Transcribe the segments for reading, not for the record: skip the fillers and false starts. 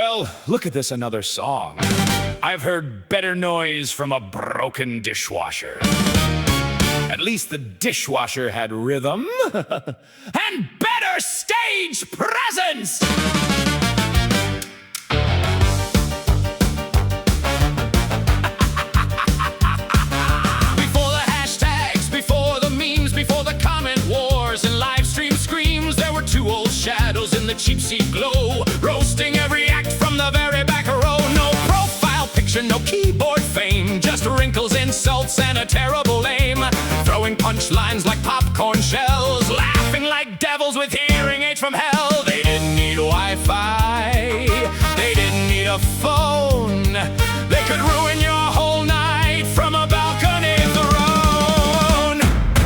Well, look at this, another song. I've heard better noise from a broken dishwasher. At least the dishwasher had rhythm and better stage presence. Before the hashtags, before the memes, before the comment wars and live stream screams, there were two old shadows in the cheap seat glow, roasting every act from the very back row. No profile picture, no keyboard fame, just wrinkles, insults, and a terrible aim. Throwing punchlines like popcorn shells, laughing like devils with hearing aids from hell. They didn't need Wi-Fi, they didn't need a phone. They could ruin your whole night from a balcony throne.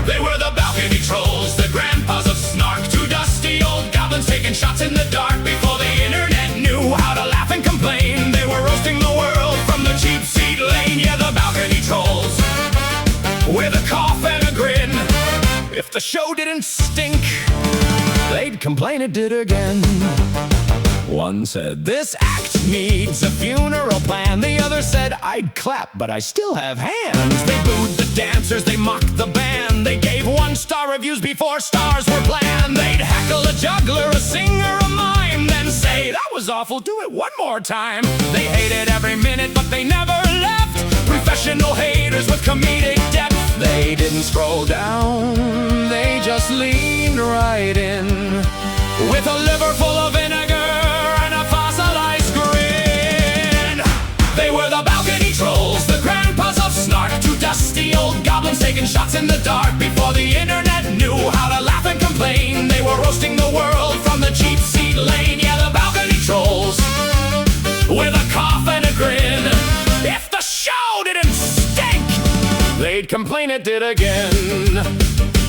They were the balcony trolls, the grandpas of snark, two dusty old goblins taking shots in the dark before the internet knew how to laugh and complain. They were roasting the world from the cheap seat lane. Yeah, the balcony trolls, with a cough and a grin. If the show didn't stink, they'd complain it did again. One said, this act needs a funeral plan. The other said, I'd clap, but I still have hands. They booed the dancers, they mocked the band. They gave 1-star reviews before stars were planned. They'd heckle a juggler, a singer, a mime, then say, that was awful, do it one more time. They hated every minute, but they never left. Professional haters with comedic depth. They didn't scroll down, they just leaned right in, with a liver full of vinegar and a fossilized grin. They were the balcony trolls, the grandpas of snark, two dusty old goblins taking shots in the dark before the internet knew how to laugh and complain. They were roasting the world from the cheap seat lane. Yeah, the balcony trolls, with a cough and a grin. If the show didn't stink, they'd complain it did again.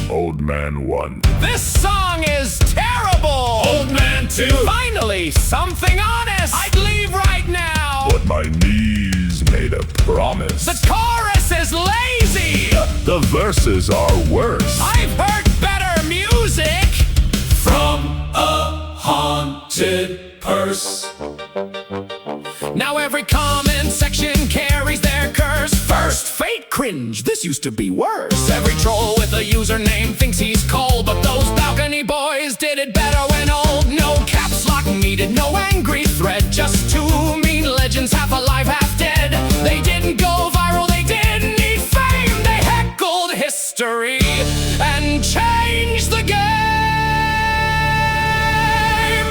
Old Man 1. This song is terrible. Old Man 2. Finally, something honest. I'd leave right now, But my knees made a promise. the chorus is lazy. The verses are worse. I've heard better music From a haunted purse. Now every comment section carries their curse. First, fake cringe, this used to be worse. Every troll with a username thinks he's cold, but those balcony boys did it better when old. No caps lock needed, no angry thread, just two mean legends, half alive, half dead. They didn't go viral, they didn't need fame. They heckled history and changed the game.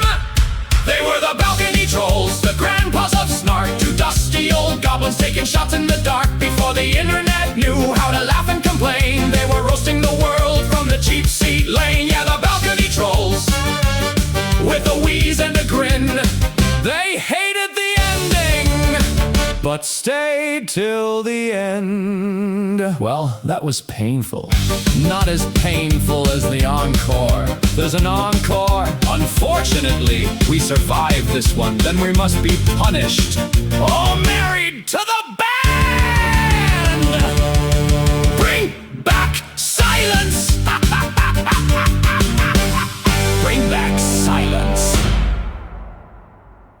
They were the balcony trolls, the grandpas of snark, two dusty old goblins taking shots in the dark before the internet knew how to laugh and complain. They were roasting the world from the cheap seat lane. Yeah, the balcony trolls, with a wheeze and a grin. They hated the ending, but stayed till the end. Well, that was painful. Not as painful as the encore. There's an encore. Unfortunately, we survived this one. Then we must be punished. Oh, married to the